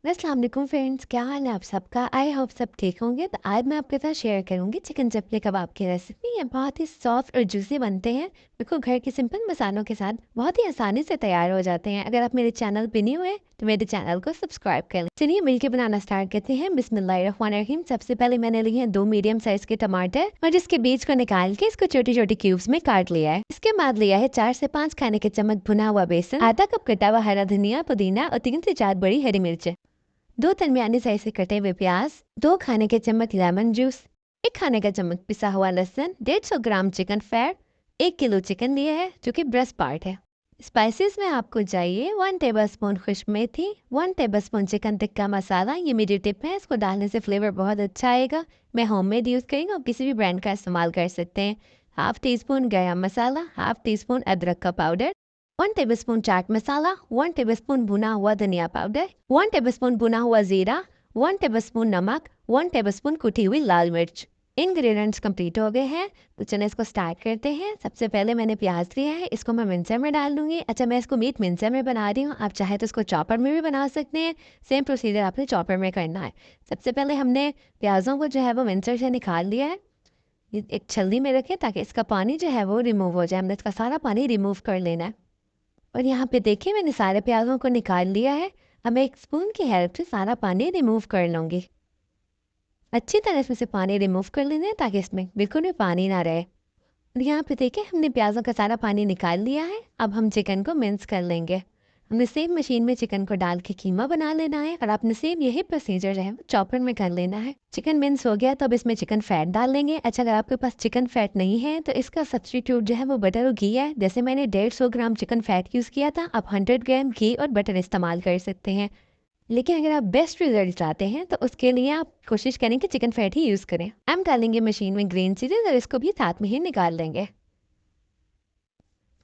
अस्सलाम वालेकुम फ्रेंड्स, क्या हाल है आप सबका। आई होप सब ठीक होंगे। तो आज मैं आपके साथ शेयर करूंगी चिकन चपले कबाब की रेसिपी। ये बहुत ही सॉफ्ट और जूसी बनते हैं। बिल्कुल घर के सिंपल मसालों के साथ बहुत ही आसानी से तैयार हो जाते हैं। अगर आप मेरे चैनल पे नहीं हुए तो मेरे चैनल को सब्सक्राइब कर लें। चलिए मिलकर बनाना स्टार्ट करते हैं। बिस्मिल्लाहिर्रहमानिर्रहीम। सबसे पहले मैंने लिए हैं 2 मीडियम साइज के टमाटर और जिसके बीज को निकाल के इसको छोटी छोटी क्यूब्स में काट लिया है। इसके बाद लिया है 4 से 5 खाने के चम्मच भुना हुआ बेसन, आधा कप कटा हुआ हरा धनिया पुदीना और 3 से 4 बड़ी हरी मिर्च, 2 दरमियाने साइज से कटे हुए प्याज, 2 खाने के चम्मच लेमन जूस, 1 खाने का चम्मच पिसा हुआ लहसुन, 150 gram chicken fat, 1 kilo chicken लिया है जो कि ब्रेस्ट पार्ट है। स्पाइसेस में आपको चाहिए 1 टेबलस्पून खुश्क मेथी, 1 टेबलस्पून चिकन टिक्का मसाला। ये मेरी टिप है, इसको डालने से फ्लेवर बहुत अच्छा आएगा। मैं होममेड यूज़ करेंगे और किसी भी ब्रांड का इस्तेमाल कर सकते हैं। हाफ टी स्पून गरम मसाला, हाफ टी स्पून अदरक का powder, 1 tablespoon chaat masala, 1 tablespoon भुना हुआ धनिया पाउडर, 1 टेबलस्पून भुना हुआ जीरा, 1 टेबलस्पून नमक, 1 टेबलस्पून कुटी हुई लाल मिर्च। इंग्रेडिएंट्स कंप्लीट हो गए हैं तो चलिए इसको स्टार्ट करते हैं। सबसे पहले मैंने प्याज लिया है, इसको मैं मिक्सर में डाल दूंगी। अच्छा, मैं इसको मीट मिक्सर में बना रही हूँ, आप चाहे तो इसको चॉपर में भी बना सकते हैं। सेम प्रोसीजर आपने चॉपर में करना है। सबसे पहले हमने प्याज़ों को जो है वो मिक्सर से निकाल लिया है। एक छलनी में रखें ताकि इसका पानी जो है वो रिमूव हो जाए। हमने इसका सारा पानी रिमूव कर लेना है। और यहाँ पे देखिए मैंने सारे प्याज़ों को निकाल लिया है। अब मैं एक स्पून की हेल्प से सारा पानी रिमूव कर लूँगी। अच्छी तरह इसमें से पानी रिमूव कर लेना है ताकि इसमें बिल्कुल भी पानी ना रहे। और यहाँ पे देखिए हमने प्याज़ों का सारा पानी निकाल लिया है। अब हम चिकन को मिक्स कर लेंगे। हमने सेम मशीन में चिकन को डाल के कीमा बना लेना है और आपने सेम यही प्रोसीजर जो है वो चॉपर में कर लेना है। चिकन मिक्स हो गया तो अब इसमें चिकन फैट डाल लेंगे। अच्छा, अगर आपके पास चिकन फैट नहीं है तो इसका सब्स्टिट्यूट जो है वो बटर और घी है। जैसे मैंने 150 ग्राम चिकन फैट यूज़ किया था, आप 100 ग्राम घी और बटर इस्तेमाल कर सकते हैं। लेकिन अगर आप बेस्ट रिजल्ट चाहते हैं तो उसके लिए आप कोशिश करें कि चिकन फैट ही यूज़ करें। हम डालेंगे मशीन में ग्रीन चिलीज और इसको भी साथ में ही निकाल लेंगे।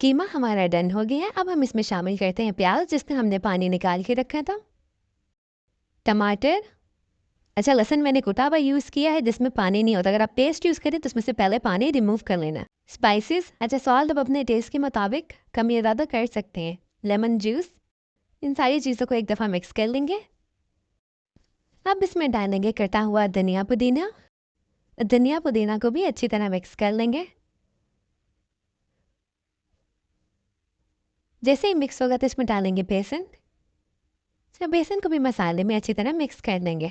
कीमा हमारा डन हो गया है। अब हम इसमें शामिल करते हैं प्याज जिसमें हमने पानी निकाल के रखा था, टमाटर। अच्छा, लहसुन मैंने कुटा हुआ यूज़ किया है जिसमें पानी नहीं होता। अगर आप पेस्ट यूज़ करें तो उसमें से पहले पानी रिमूव कर लेना। स्पाइसेस, अच्छा सॉल्ट अब अपने टेस्ट के मुताबिक कम या ज़्यादा कर सकते हैं। लेमन जूस, इन सारी चीज़ों को एक दफ़ा मिक्स कर लेंगे। अब इसमें डालेंगे कटा हुआ धनिया पुदीना। धनिया पुदीना को भी अच्छी तरह मिक्स कर लेंगे। जैसे ही मिक्स होगा तो इसमें डालेंगे बेसन। तो बेसन को भी मसाले में अच्छी तरह मिक्स कर लेंगे।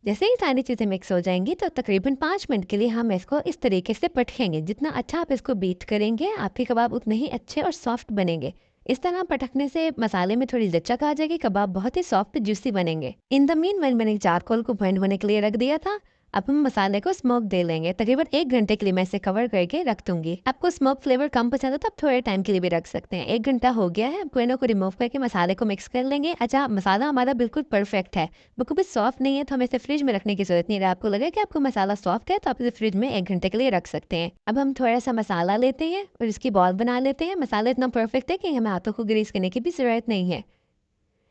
जैसे ही सारी चीज़ें मिक्स हो जाएंगी तो तकरीबन 5 मिनट के लिए हम इसको इस तरीके से पटकेंगे। जितना अच्छा आप इसको बीट करेंगे आपके कबाब उतने ही अच्छे और सॉफ्ट बनेंगे। इस तरह पटकने से मसाले में थोड़ी लचक आ जाएगी, कबाब बहुत ही सॉफ्ट जूसी बनेंगे। इन द मीन मैंने चारकोल को बर्न होने के लिए रख दिया था। अब हम मसाले को स्मोक दे लेंगे। तकरीबन 1 घंटे के लिए मैं इसे कवर करके रख दूंगी। आपको स्मोक फ्लेवर कम पसंद है तो आप थोड़े टाइम के लिए भी रख सकते हैं। 1 घंटा हो गया है। अब कोयनों को रिमूव करके मसाले को मिक्स कर लेंगे। अच्छा, मसाला हमारा बिल्कुल परफेक्ट है, बिल्कुल भी सॉफ्ट नहीं है, तो हमें इसे फ्रिज में रखने की जरूरत नहीं है। आपको लगे कि आपको मसाला सॉफ्ट है तो आप इसे फ्रिज में 1 घंटे के लिए रख सकते हैं। अब हम थोड़ा सा मसाला लेते हैं और इसकी बॉल बना लेते हैं। मसाला इतना परफेक्ट है कि हमें हाथों को ग्रीस करने की भी जरूरत नहीं है।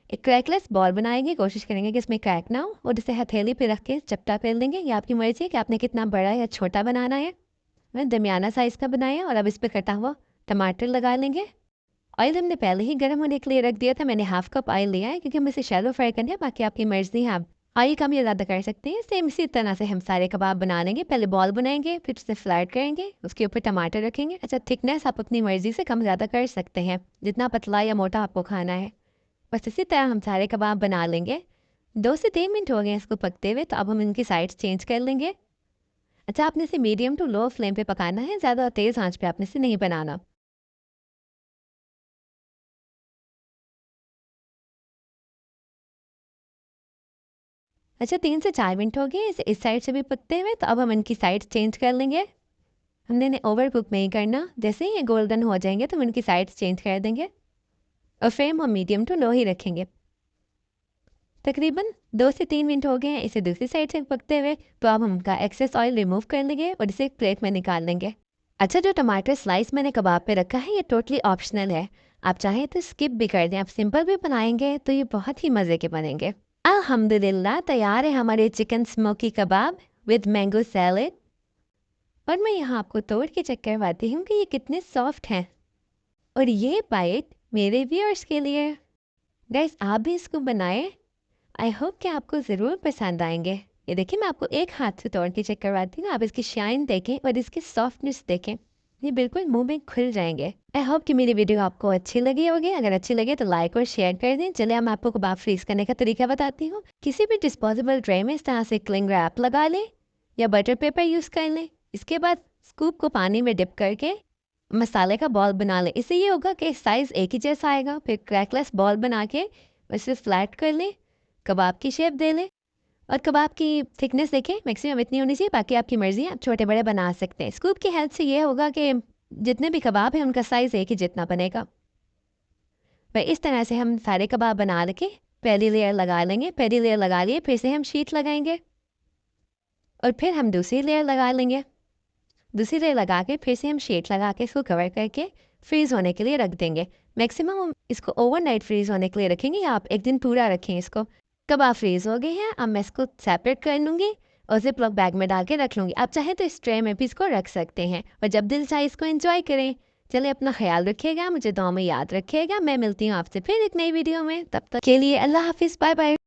एक क्रैकलेस बॉल बनाएंगे, कोशिश करेंगे कि इसमें क्रैक ना हो और इसे हथेली पे रख के चपटा पेल देंगे। ये आपकी मर्जी है कि आपने कितना बड़ा या छोटा बनाना है। मैं दरमियाना साइज़ का बनाया और अब इस पर कटा हुआ टमाटर लगा लेंगे। ऑयल हमने पहले ही गर्म होने के लिए रख दिया था। मैंने हाफ कप ऑयल लिया है क्योंकि हम इसे शैलो फ्राई करना है। बाकी आपकी मर्जी है, आप ऑयल कम या ज़्यादा कर सकते हैं। सेम इसी तरह से हम सारे कबाब बना लेंगे। पहले बॉल बनाएंगे, फिर उसे फ्लैट करेंगे, उसके ऊपर टमाटर रखेंगे। अच्छा, थिकनेस आप अपनी मर्जी से कम ज़्यादा कर सकते हैं, जितना पतला या मोटा आपको खाना है। बस इसी तरह हम सारे कबाब बना लेंगे। 2 से 3 मिनट हो गए इसको पकते हुए, तो अब हम इनकी साइड्स चेंज कर लेंगे। अच्छा, आपने इसे मीडियम टू लो फ्लेम पे पकाना है, ज़्यादा तेज़ आंच पे आपने इसे नहीं बनाना। अच्छा, 3 से 4 मिनट हो गए इसे इस साइड से भी पकते हुए, तो अब हम इनकी साइड्स चेंज कर लेंगे। हमने इन्हें ओवर कुक नहीं करना। जैसे ही ये गोल्डन हो जाएंगे तो हम इनकी साइड्स चेंज कर देंगे और फ्लेम हम मीडियम टू लो ही रखेंगे। तकरीबन 2 से 3 मिनट हो गए हैं इसे दूसरी साइड से पकते हुए, तो अब हम इनका एक्सेस ऑयल रिमूव कर लेंगे और इसे एक प्लेट में निकाल लेंगे। अच्छा, जो टमाटर स्लाइस मैंने कबाब पे रखा है ये टोटली ऑप्शनल है। आप चाहें तो स्किप भी कर दें। आप सिंपल भी बनाएंगे तो ये बहुत ही मज़े के बनेंगे। अल्हम्दुलिल्लाह तैयार है हमारे chicken smoky kebab with mango salad. और मैं यहाँ आपको तोड़ के चेक करवाती हूँ कि ये कितने सॉफ्ट हैं। और ये बाइट मेरे व्यूअर्स के लिए। गाइस, आप भी इसको बनाएं आई होप कि आपको ज़रूर पसंद आएंगे। ये देखिए, मैं आपको एक हाथ से तोड़ के चेक करवाती हूँ। आप इसकी शाइन देखें और इसकी सॉफ्टनेस देखें, ये बिल्कुल मुंह में खुल जाएंगे। आई होप कि मेरी वीडियो आपको अच्छी लगी होगी। अगर अच्छी लगे तो लाइक और शेयर कर दें। चलिए, मैं आपको कबाब फ्रीज करने का तरीका बताती हूँ। किसी भी डिस्पोजेबल ट्रे में इस तरह से क्लिंग रैप लगा लें या बटर पेपर यूज़ कर लें। इसके बाद स्कूप को पानी में डिप करके मसाले का बॉल बना लें। इससे ये होगा कि साइज़ एक ही जैसा आएगा। फिर क्रैकलेस बॉल बना के इसे फ्लैट कर लें, कबाब की शेप दे लें और कबाब की थिकनेस देखें, मैक्सिमम इतनी होनी चाहिए। बाकी आपकी मर्ज़ी है, आप छोटे बड़े बना सकते हैं। स्कूप की हेल्प से ये होगा कि जितने भी कबाब हैं उनका साइज़ एक ही जितना बनेगा। वह इस तरह से हम सारे कबाब बना के पहली लेयर लगा लेंगे। पहली लेयर लगा लिए, फिर से हम शीट लगाएंगे और फिर हम दूसरी लेयर लगा लेंगे। दूसरी लेयर लगा के फिर से हम शीट लगा के इसको कवर करके फ्रीज़ होने के लिए रख देंगे। मैक्सिमम हम इसको ओवरनाइट फ्रीज़ होने के लिए रखेंगे या आप एक दिन पूरा रखें इसको। कबाब फ्रीज़ हो गए हैं। अब मैं इसको सेपरेट कर लूँगी और जिप लॉक बैग में डाल के रख लूँगी। आप चाहें तो इस ट्रे में भी इसको रख सकते हैं और जब दिल चाहे इसको एंजॉय करें। चलिए, अपना ख्याल रखिएगा, मुझे दुआ में याद रखिएगा। मैं मिलती हूँ आपसे फिर एक नई वीडियो में। तब तक के लिए अल्लाह हाफिज़, बाय बाय।